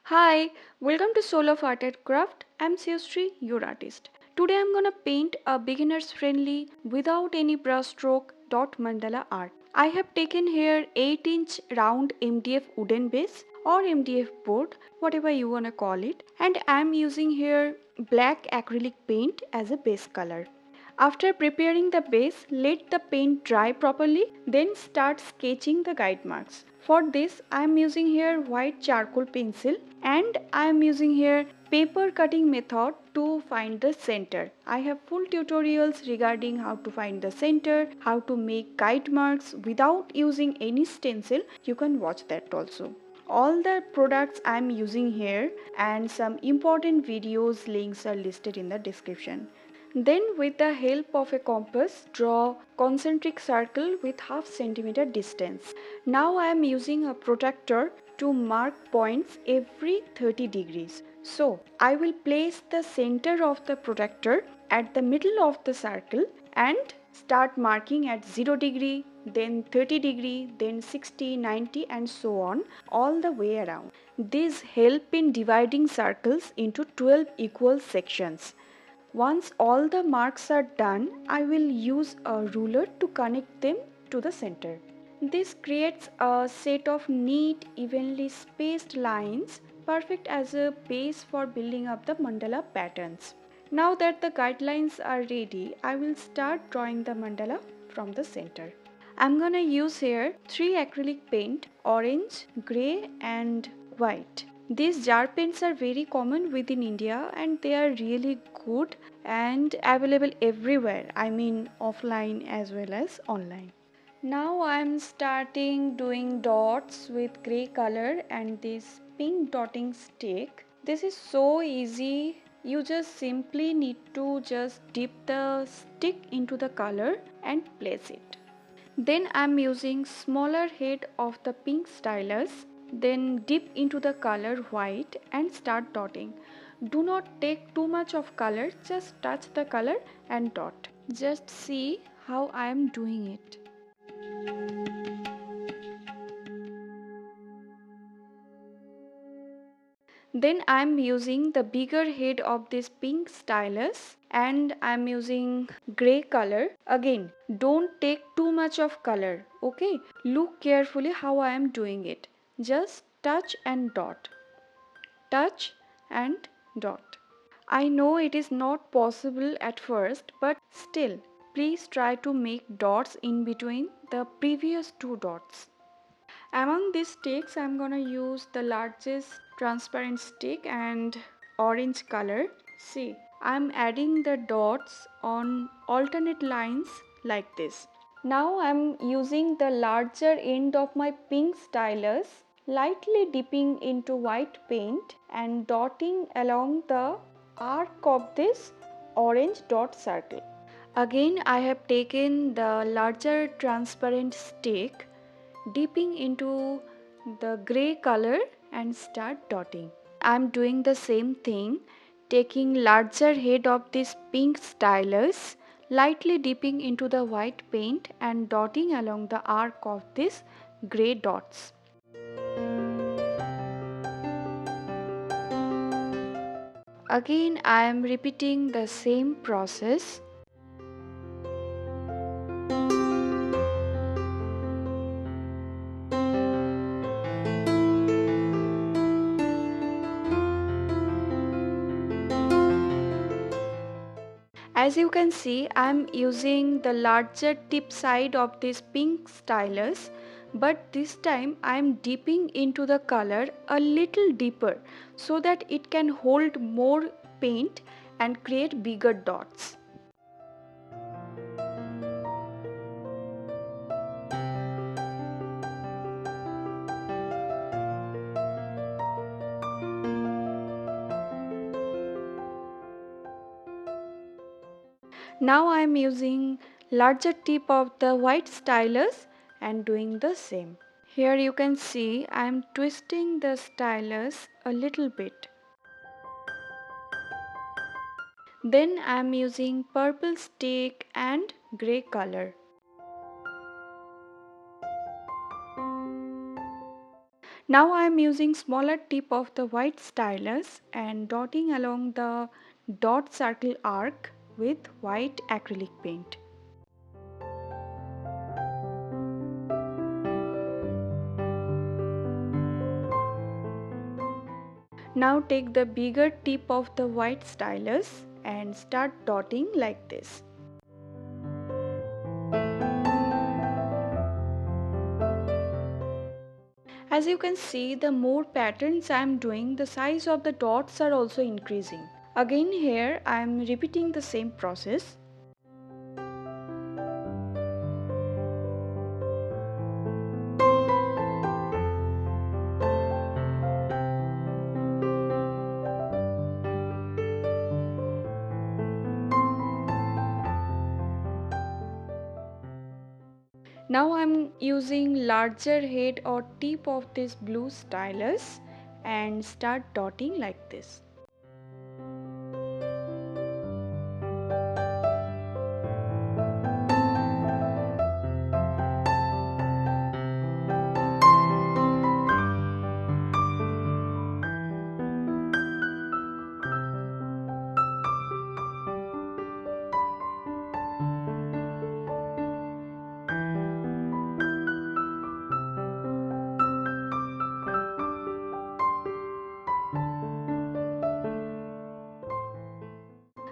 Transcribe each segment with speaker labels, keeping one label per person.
Speaker 1: Hi, welcome to Soul of Art and Craft. I'm Sri, your artist. Today I'm gonna paint a beginner's friendly, without any brushstroke dot mandala art. I have taken here 8-inch round MDF wooden base or MDF board, whatever you wanna call it, and I'm using here black acrylic paint as a base color. After preparing the base, let the paint dry properly, then start sketching the guide marks. For this, I am using here white charcoal pencil and I am using here paper cutting method to find the center. I have full tutorials regarding how to find the center, how to make guide marks without using any stencil. You can watch that also. All the products I am using here and some important videos links are listed in the description. Then with the help of a compass, draw concentric circle with half centimeter distance. Now I am using a protractor to mark points every 30 degrees. So I will place the center of the protractor at the middle of the circle and start marking at 0 degree, then 30 degree, then 60, 90 and so on all the way around. These help in dividing circles into 12 equal sections. Once all the marks are done, I will use a ruler to connect them to the center. This creates a set of neat, evenly spaced lines, perfect as a base for building up the mandala patterns. Now that the guidelines are ready, I will start drawing the mandala from the center. I'm gonna use here 3 acrylic paint, orange, grey and white. These jar paints are very common within India and they are really good and available everywhere. I mean offline as well as online. Now I am starting doing dots with grey color and this pink dotting stick. This is so easy. You just simply need to just dip the stick into the color and place it. Then I am using smaller head of the pink stylus, then dip into the color white and start dotting. Do not take too much of color, just touch the color and dot. Just see how I am doing it. Then I am using the bigger head of this pink stylus and I am using grey color. Again, don't take too much of color, okay? Look carefully how I am doing it. Just touch and dot. Touch and dot. I know it is not possible at first, but still, please try to make dots in between the previous two dots. Among these sticks, I'm gonna use the largest transparent stick and orange color. See, I'm adding the dots on alternate lines like this. Now I'm using the larger end of my pink stylus, lightly dipping into white paint and dotting along the arc of this orange dot circle. Again, I have taken the larger transparent stick, dipping into the gray color and start dotting. I'm doing the same thing, taking larger head of this pink stylus, lightly dipping into the white paint and dotting along the arc of these gray dots. Again, I am repeating the same process. As you can see, I am using the larger tip side of this pink stylus, but this time I am dipping into the color a little deeper so that it can hold more paint and create bigger dots. Now I am using larger tip of the white stylus and doing the same. Here you can see I am twisting the stylus a little bit. Then I am using purple stick and grey color. Now I am using smaller tip of the white stylus and dotting along the dot circle arc with white acrylic paint. Now take the bigger tip of the white stylus and start dotting like this. As you can see, the more patterns I am doing, the size of the dots are also increasing. Again here I am repeating the same process. Now I am using larger head or tip of this blue stylus and start dotting like this.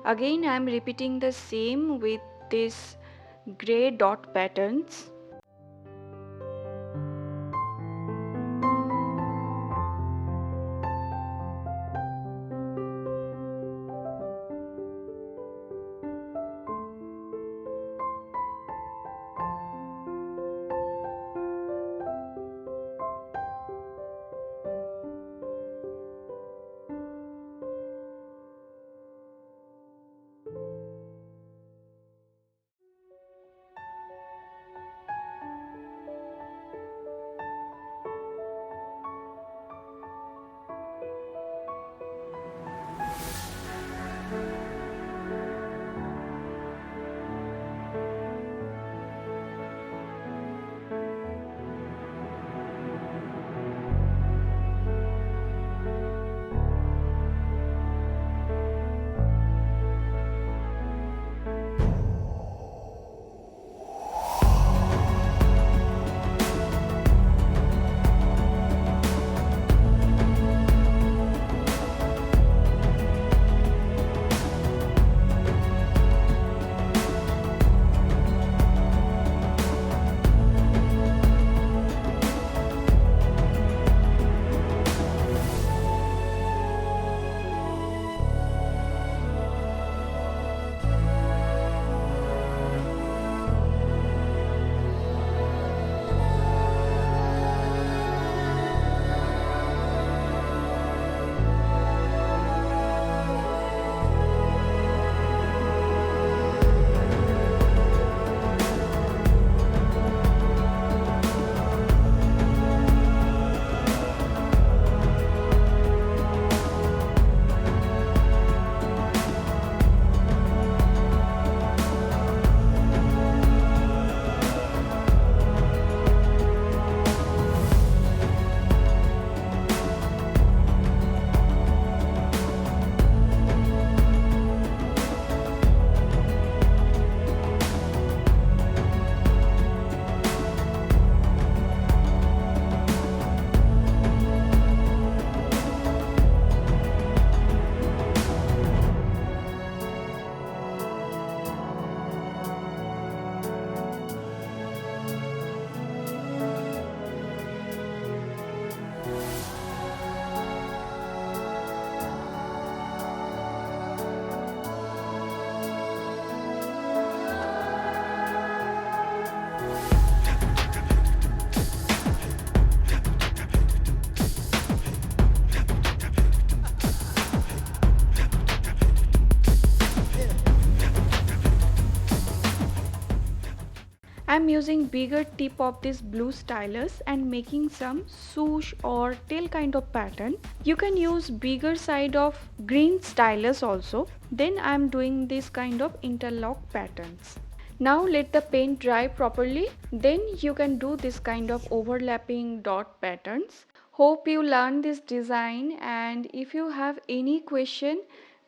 Speaker 1: Again I am repeating the same with this grey dot patterns. I am using bigger tip of this blue stylus and making some swoosh or tail kind of pattern. You can use bigger side of green stylus also. Then I am doing this kind of interlock patterns. Now let the paint dry properly. Then you can do this kind of overlapping dot patterns. Hope you learned this design, and if you have any question,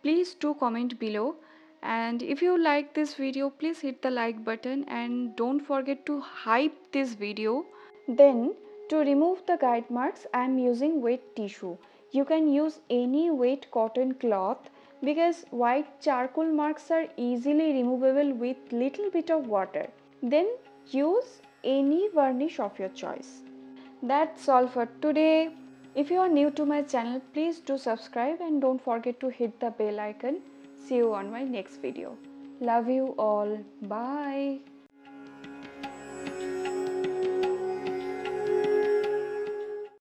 Speaker 1: please do comment below. And if you like this video, please hit the like button and don't forget to hype this video. Then to remove the guide marks, I am using wet tissue. You can use any wet cotton cloth because white charcoal marks are easily removable with little bit of water. Then use any varnish of your choice. That's all for today. If you are new to my channel, please do subscribe and don't forget to hit the bell icon. See you on my next video. Love you all. Bye.